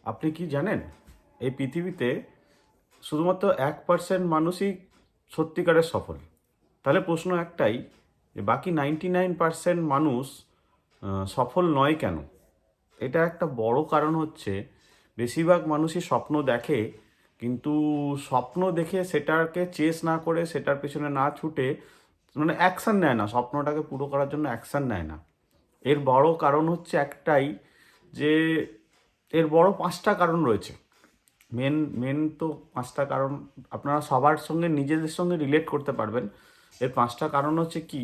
আপনি কি জানেন এই পৃথিবীতে শুধুমাত্র 1% মানুষই সত্যিকারের সফল। তাহলে প্রশ্ন একটাই যে বাকি 99% মানুষ সফল নয় কেন? এটা একটা বড় কারণ হচ্ছে বেশিরভাগ মানুষই স্বপ্ন দেখে, কিন্তু স্বপ্ন দেখে সেটাকে চেস না করে সেটার পেছনে না ছুটে মানে অ্যাকশন নেয় না, স্বপ্নটাকে পুরো করার জন্য অ্যাকশন নেয় না। এর বড় কারণ হচ্ছে একটাই, যে এর বড় 5টা কারণ রয়েছে। মেন মেন তো 5টা কারণ আপনারা সবার সঙ্গে নিজেদের সঙ্গে রিলেট করতে পারবেন। এর 5টা কারণ হচ্ছে কি,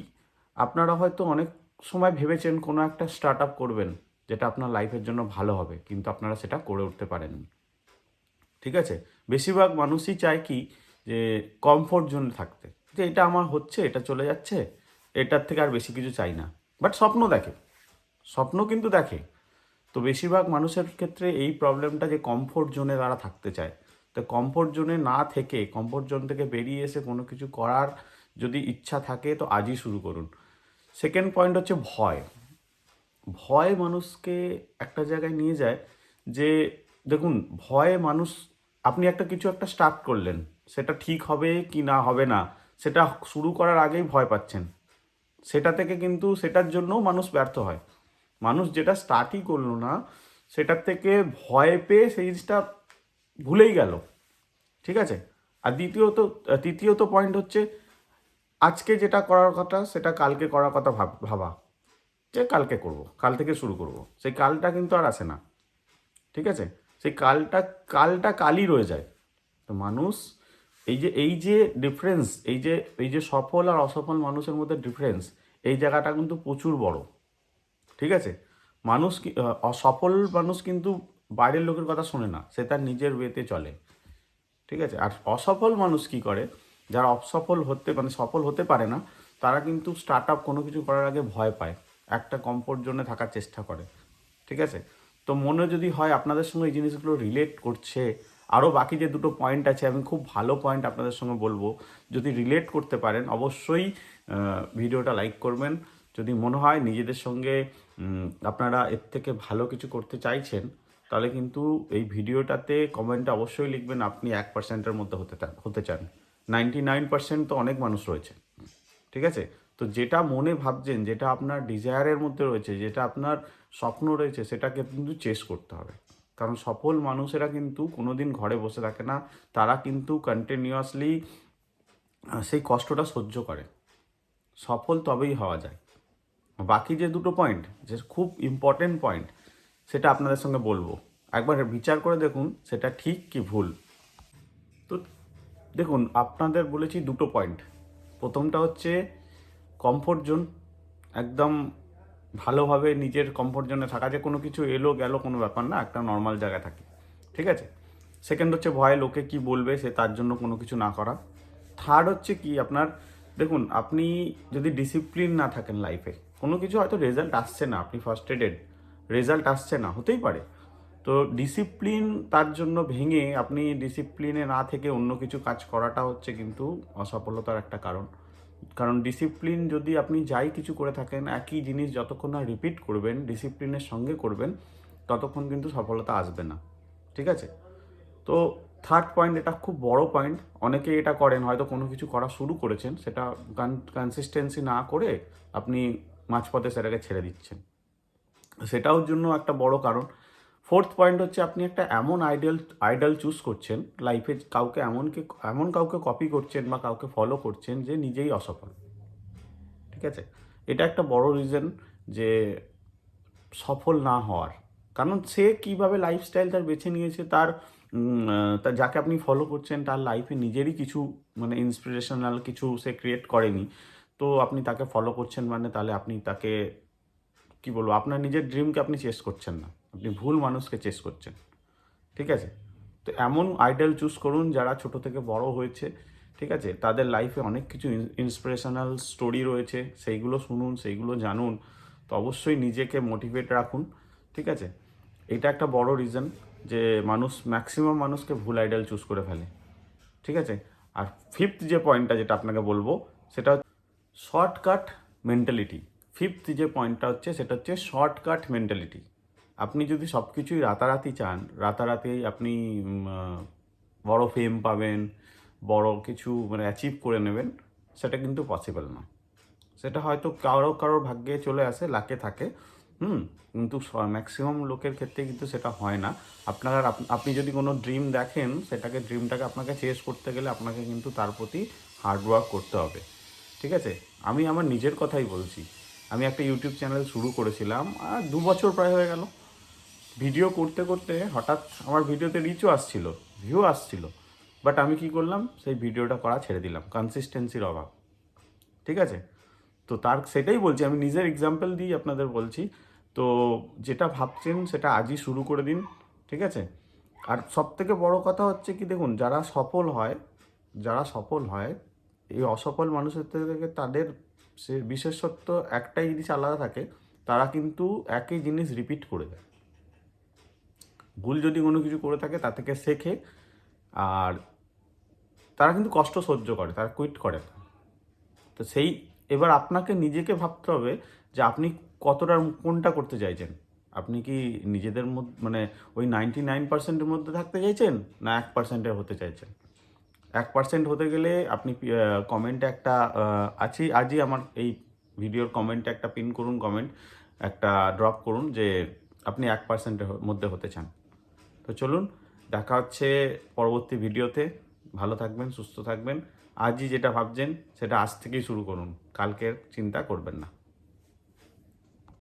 আপনারা হয়তো অনেক সময় ভেবেছেন কোনো একটা স্টার্ট আপ করবেন যেটা আপনার লাইফের জন্য ভালো হবে, কিন্তু আপনারা সেটা করে উঠতে পারেননি। ঠিক আছে? বেশিরভাগ মানুষই চায় কি, যে কমফোর্ট জোনে থাকতে, যে এটা আমার হচ্ছে, এটা চলে যাচ্ছে, এটার থেকে আর বেশি কিছু চাই না। বাট স্বপ্ন দেখে, স্বপ্ন কিন্তু দেখে। তো বেশিরভাগ মানুষের ক্ষেত্রে এই প্রবলেমটা, যে কমফোর্ট জোনে তারা থাকতে চায়। তো কমফোর্ট জোনে না থেকে কমফোর্ট জোন থেকে বেরিয়ে এসে কোনো কিছু করার যদি ইচ্ছা থাকে তো আজই শুরু করুন। সেকেন্ড পয়েন্ট হচ্ছে ভয়। ভয় মানুষকে একটা জায়গায় নিয়ে যায়, যে দেখুন, ভয়ে মানুষ, আপনি কিছু একটা স্টার্ট করলেন, সেটা ঠিক হবে কি না হবে না, সেটা শুরু করার আগেই ভয় পাচ্ছেন। সেটা থেকে কিন্তু সেটার জন্যও মানুষ ব্যর্থ হয়। মানুষ যেটা স্টার্টই করলো না, সেটার থেকে ভয় পেয়ে সেই জিনিসটা ভুলেই গেল। ঠিক আছে? আর তৃতীয়ত পয়েন্ট হচ্ছে আজকে যেটা করার কথা সেটা কালকে করার কথা ভাবা, যে কালকে করব, কাল থেকে শুরু করব। সেই কালটা কিন্তু আর আসে না। ঠিক আছে? সেই কালটা কালটা কালই রয়ে যায়। তো মানুষ, এই যে ডিফারেন্স, এই যে সফল আর অসফল মানুষের মধ্যে ডিফারেন্স, এই জায়গাটা কিন্তু প্রচুর বড়। ঠিক আছে? অসফল মানুষ কিন্তু বাইরের লোকের কথা শোনে না, সে তার নিজের ওয়েতে চলে। ঠিক আছে? আর অসফল মানুষ কি করে, যারা সফল হতে পারে না, তারা কিন্তু স্টার্ট আপ কোনো কিছু করার আগে ভয় পায়, একটা কমফোর্ট জোনে থাকার চেষ্টা করে। ঠিক আছে? তো মনে যদি হয় আপনাদের সঙ্গে এই জিনিসগুলো রিলেট করছে, আরও বাকি যে দুটো পয়েন্ট আছে, আমি খুব ভালো পয়েন্ট আপনাদের সঙ্গে বলবো, যদি রিলেট করতে পারেন অবশ্যই ভিডিওটা লাইক করবেন। যদি মনে হয় নিজেদের সঙ্গে আপনারা এর থেকে ভালো কিছু করতে চাইছেন, তাহলে কিন্তু এই ভিডিওটাতে কমেন্টে অবশ্যই লিখবেন আপনি 1%-এর মধ্যে হতে চান। 99% তো অনেক মানুষ রয়েছে। ঠিক আছে? তো যেটা মনে ভাবছেন, যেটা আপনার ডিজায়ারের মধ্যে রয়েছে, যেটা আপনার স্বপ্ন রয়েছে, সেটাকে কিন্তু চেস করতে হবে। কারণ সফল মানুষেরা কিন্তু কোনোদিন ঘরে বসে থাকে না, তারা কিন্তু কন্টিনিউয়াসলি সেই কষ্টটা সহ্য করে। সফল তবেই হওয়া যায়। বাকি যে দুটো পয়েন্ট, যে খুব ইম্পর্টেন্ট পয়েন্ট, সেটা আপনাদের সঙ্গে বলবো। একবার বিচার করে দেখুন সেটা ঠিক কি ভুল। তো দেখুন, আপনাদের বলেছি দুটো পয়েন্ট। প্রথমটা হচ্ছে কমফোর্ট জোন, একদম ভালোভাবে নিজের কমফোর্ট জোনে থাকা, যে কোনো কিছু এলো গেল কোনো ব্যাপার না, একটা নর্মাল জায়গায় থাকি। ঠিক আছে? সেকেন্ড হচ্ছে ভয়, লোকে কি বলবে, সে তার জন্য কোনো কিছু না করা। থার্ড হচ্ছে কি, আপনার দেখুন, আপনি যদি ডিসিপ্লিন না থাকেন লাইফে, কোনো কিছু হয়তো রেজাল্ট আসছে না, আপনি ফার্স্ট্রেটেড, রেজাল্ট আসছে না, হতেই পারে। তো ডিসিপ্লিন তার জন্য ভেঙে আপনি ডিসিপ্লিনে না থেকে অন্য কিছু কাজ করাটা হচ্ছে কিন্তু অসফলতার একটা কারণ। কারণ ডিসিপ্লিন, যদি আপনি যাই কিছু করে থাকেন, একই জিনিস যতক্ষণ না রিপিট করবেন, ডিসিপ্লিনের সঙ্গে করবেন, ততক্ষণ কিন্তু সফলতা আসবে না। ঠিক আছে? তো থার্ড পয়েন্ট, এটা খুব বড় পয়েন্ট। অনেকে এটা করেন, হয়তো কোনো কিছু করা শুরু করেছেন, সেটা কনসিস্টেন্সি না করে আপনি মাঝপথে সেটাকে ছেড়ে দিচ্ছেন, সেটাও জন্য একটা বড় কারণ। ফোর্থ পয়েন্ট হচ্ছে আপনি একটা এমন আইডল চুজ করছেন লাইফে, এমন কাউকে কপি করছেন বা কাউকে ফলো করছেন যে নিজেই অসফল। ঠিক আছে? এটা একটা বড় রিজন যে সফল না হওয়ার। কারণ সে কীভাবে লাইফস্টাইল তার বেছে নিয়েছে, তার যাকে আপনি ফলো করছেন তার লাইফে নিজেরই কিছু মানে ইন্সপিরেশনাল কিছু সে ক্রিয়েট করেনি। তো আপনি তাকে ফলো করছেন মানে তাহলে আপনি তাকে, কি বলবো, আপনার নিজের ড্রিমকে আপনি চেস করছেন না, আপনি ভুল মানুষকে চেস করছেন। ঠিক আছে? তো এমন আইডল চুজ করুন যারা ছোট থেকে বড় হয়েছে। ঠিক আছে? তাদের লাইফে অনেক কিছু ইন্সপিরেশনাল স্টোরি রয়েছে, সেইগুলো শুনুন, সেইগুলো জানুন। তো অবশ্যই নিজেকে মোটিভেট রাখুন। ঠিক আছে? এটা একটা বড় রিজন যে ম্যাক্সিমাম মানুষকে ভুল আইডল চুজ করে ফেলে। ঠিক আছে? আর ফিফথ যে পয়েন্টটা যেটা আপনাকে বলবো, সেটা শর্টকাট মেন্টালিটি। ফিফথ যে পয়েন্টটা হচ্ছে সেটা হচ্ছে শর্টকাট মেন্টালিটি। আপনি যদি সব কিছুই রাতারাতি চান, রাতারাতি আপনি বড় ফেম পাবেন, বড় কিছু মানে অ্যাচিভ করে নেবেন, সেটা কিন্তু পসিবল না। সেটা হয়তো কারোর ভাগ্যে চলে আসে, লাকে থাকে, কিন্তু ম্যাক্সিমাম লোকের ক্ষেত্রে কিন্তু সেটা হয় না। আপনি যদি কোনো ড্রিমটাকে আপনাকে চেস করতে গেলে আপনাকে কিন্তু তার প্রতি হার্ডওয়ার্ক করতে হবে, ঠিক আছে? আমি আমার নিজের কথাই বলছি। আমি একটা ইউটিউব চ্যানেল শুরু করেছিলাম, আর 2 বছর প্রায় হয়ে গেল। ভিডিও করতে করতে হঠাৎ আমার ভিডিওতে রিচও আসছিল, ভিউ আসছিল, বাট আমি কি করলাম, সেই ভিডিওটা করা ছেড়ে দিলাম, কনসিস্টেন্সির অভাব, ঠিক আছে? তো সেটাই বলছি, আমি নিজের এক্সাম্পল দিই আপনাদের বলছি। তো যেটা ভাবছেন সেটা আজই শুরু করে দিন, ঠিক আছে? আর সব থেকে বড় কথা হচ্ছে কি, দেখুন, যারা সফল হয় এই অসফল মানুষের থেকে তাদের সে বিশেষত্ব একটাই জিনিস আলাদা থাকে, তারা কিন্তু একই জিনিস রিপিট করে দেয়। ভুল যদি কোনো কিছু করে থাকে তা থেকে শেখে, আর তারা কিন্তু কষ্ট সহ্য করে, তারা কুইট করে না। তো এবার আপনাকে নিজেকে ভাবতে হবে যে আপনি কোনটা করতে চাইছেন। আপনি কি নিজেদের মধ্যে মানে ওই 99%-এর মধ্যে থাকতে চাইছেন, না 1%-এর হতে চাইছেন? 1% হতে গেলে আপনি কমেন্টে একটা আজই আমার এই ভিডিওর কমেন্টে একটা পিন করুন, কমেন্ট একটা ড্রপ করুন যে আপনি 1%-এর মধ্যে হতে চান। তো চলুন, দেখা হচ্ছে পরবর্তী ভিডিওতে। ভালো থাকবেন, সুস্থ থাকবেন। আজই যেটা ভাবছেন সেটা আজ থেকেই শুরু করুন, কালকের চিন্তা করবেন না।